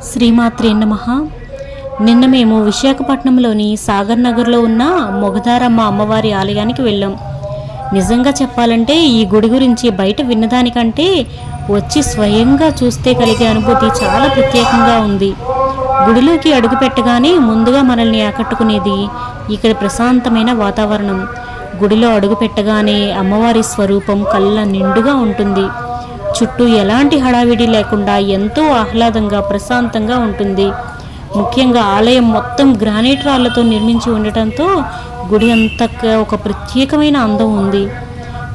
శ్రీమాత్రే నమః. నిన్న మేము విశాఖపట్నంలోని సాగర్ నగర్లో ఉన్న మొగదారమ్మ అమ్మవారి ఆలయానికి వెళ్ళాం. నిజంగా చెప్పాలంటే ఈ గుడి గురించి బయట విన్నదానికంటే వచ్చి స్వయంగా చూస్తే కలిగే అనుభూతి చాలా ప్రత్యేకంగా ఉంది. గుడిలోకి అడుగు పెట్టగానే ముందుగా మనల్ని ఆకట్టుకునేది ఇక్కడ ప్రశాంతమైన వాతావరణం. గుడిలో అడుగు పెట్టగానే అమ్మవారి స్వరూపం కళ్ళ నిండుగా ఉంటుంది. చుట్టూ ఎలాంటి హడావిడి లేకుండా ఎంతో ఆహ్లాదంగా ప్రశాంతంగా ఉంటుంది. ముఖ్యంగా ఆలయం మొత్తం గ్రానైట్ రాళ్లతో నిర్మించి ఉండటంతో గుడి అంతా ఒక ప్రత్యేకమైన అందం ఉంది.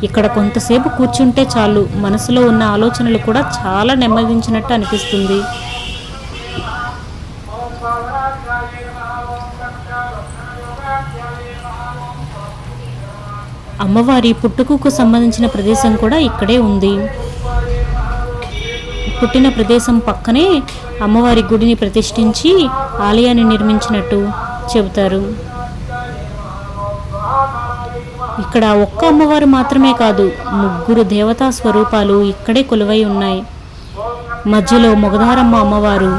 ఇక్కడ కొంతసేపు కూర్చుంటే చాలు, మనసులో ఉన్న ఆలోచనలు కూడా చాలా నెమ్మదించినట్టు అనిపిస్తుంది. అమ్మవారి పుట్టుకకు సంబంధించిన ప్రదేశం కూడా ఇక్కడే ఉంది. పుట్టిన ప్రదేశం పక్కనే అమ్మవారి గుడిని ప్రతిష్ఠించి ఆలయాన్ని నిర్మించినట్టు చెబుతారు. ఇక్కడ ఒక్క అమ్మవారు మాత్రమే కాదు, 3 దేవతా స్వరూపాలు ఇక్కడే కొలువై ఉన్నాయి. మధ్యలో మొగదారమ్మ అమ్మవారు,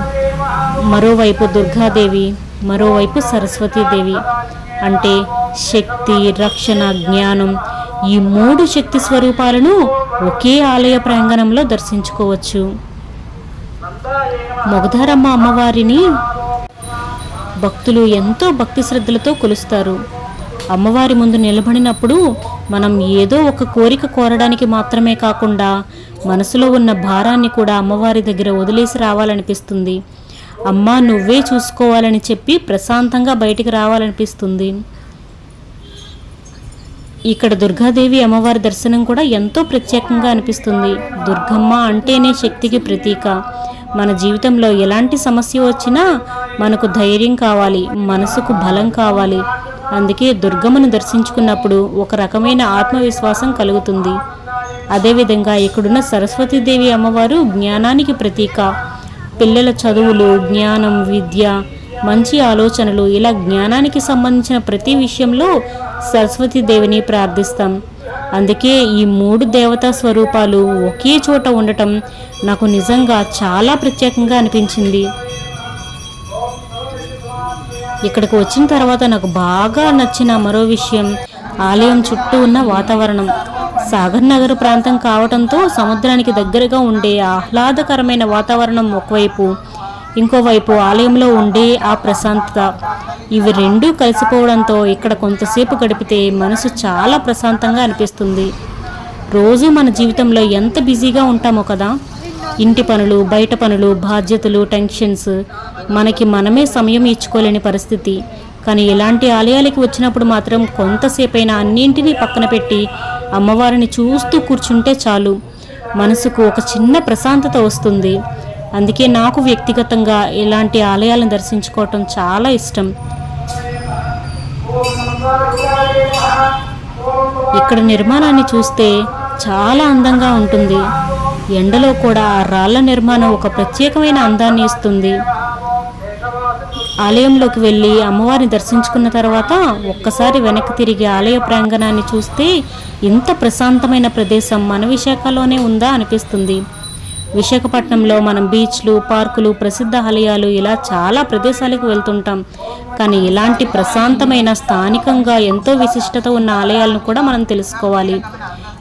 మరోవైపు దుర్గాదేవి, మరోవైపు సరస్వతీదేవి. అంటే శక్తి, రక్షణ, జ్ఞానం, ఈ 3 శక్తి స్వరూపాలను ఒకే ఆలయ ప్రాంగణంలో దర్శించుకోవచ్చు. మొగదారమ్మ అమ్మవారిని భక్తులు ఎంతో భక్తి శ్రద్ధలతో కొలుస్తారు. అమ్మవారి ముందు నిలబడినప్పుడు మనం ఏదో ఒక కోరిక కోరడానికి మాత్రమే కాకుండా మనసులో ఉన్న భారాన్ని కూడా అమ్మవారి దగ్గర వదిలేసి రావాలనిపిస్తుంది. అమ్మా నువ్వే చూసుకోవాలని చెప్పి ప్రశాంతంగా బయటికి రావాలనిపిస్తుంది. ఇక్కడ దుర్గాదేవి అమ్మవారి దర్శనం కూడా ఎంతో ప్రత్యేకంగా అనిపిస్తుంది. దుర్గమ్మ అంటేనే శక్తికి ప్రతీక. మన జీవితంలో ఎలాంటి సమస్య వచ్చినా మనకు ధైర్యం కావాలి, మనసుకు బలం కావాలి. అందుకే దుర్గమ్మను దర్శించుకున్నప్పుడు ఒక రకమైన ఆత్మవిశ్వాసం కలుగుతుంది. అదేవిధంగా ఇక్కడున్న సరస్వతీదేవి అమ్మవారు జ్ఞానానికి ప్రతీక. పిల్లల చదువులు, జ్ఞానం, విద్య, మంచి ఆలోచనలు, ఇలా జ్ఞానానికి సంబంధించిన ప్రతి విషయంలో సరస్వతీదేవిని ప్రార్థిస్తాం. అందుకే ఈ 3 దేవతా స్వరూపాలు ఒకే చోట ఉండటం నాకు నిజంగా చాలా ప్రత్యేకంగా అనిపించింది. ఇక్కడికి వచ్చిన తర్వాత నాకు బాగా నచ్చిన మరో విషయం ఆలయం చుట్టూ ఉన్న వాతావరణం. సాగర్ నగర్ ప్రాంతం కావడంతో సముద్రానికి దగ్గరగా ఉండే ఆహ్లాదకరమైన వాతావరణం ఒకవైపు, ఇంకోవైపు ఆలయంలో ఉండే ఆ ప్రశాంతత, ఇవి రెండూ కలిసిపోవడంతో ఇక్కడ కొంతసేపు గడిపితే మనసు చాలా ప్రశాంతంగా అనిపిస్తుంది. రోజు మన జీవితంలో ఎంత బిజీగా ఉంటామో కదా, ఇంటి పనులు, బయట పనులు, బాధ్యతలు, టెన్షన్స్, మనకి మనమే సమయం ఇచ్చుకోలేని పరిస్థితి. కానీ ఇలాంటి ఆలయాలకి వచ్చినప్పుడు మాత్రం కొంతసేపైనా అన్నింటినీ పక్కన పెట్టి అమ్మవారిని చూస్తూ కూర్చుంటే చాలు, మనసుకు ఒక చిన్న ప్రశాంతత వస్తుంది. అందుకే నాకు వ్యక్తిగతంగా ఇలాంటి ఆలయాలను దర్శించుకోవటం చాలా ఇష్టం. ఇక్కడ నిర్మాణాన్ని చూస్తే చాలా అందంగా ఉంటుంది. ఎండలో కూడా ఆ రాళ్ల నిర్మాణం ఒక ప్రత్యేకమైన అందాన్ని ఇస్తుంది. ఆలయంలోకి వెళ్ళి అమ్మవారిని దర్శించుకున్న తర్వాత ఒక్కసారి వెనక్కి తిరిగి ఆలయ ప్రాంగణాన్ని చూస్తే ఇంత ప్రశాంతమైన ప్రదేశం మన విశాఖలోనే ఉందా అనిపిస్తుంది. విశాఖపట్నంలో మనం బీచ్లు, పార్కులు, ప్రసిద్ధ ఆలయాలు, ఇలా చాలా ప్రదేశాలకు వెళ్తుంటాం. కానీ ఇలాంటి ప్రశాంతమైన, స్థానికంగా ఎంతో విశిష్టత ఉన్న ఆలయాలను కూడా మనం తెలుసుకోవాలి.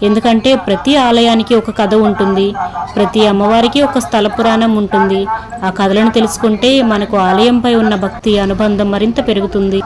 ఎందుకంటే ప్రతి ఆలయానికి ఒక కథ ఉంటుంది, ప్రతి అమ్మవారికి ఒక స్థల పురాణం ఉంటుంది. ఆ కథలను తెలుసుకుంటే మనకు ఆలయంపై ఉన్న భక్తి, అనుబంధం మరింత పెరుగుతుంది.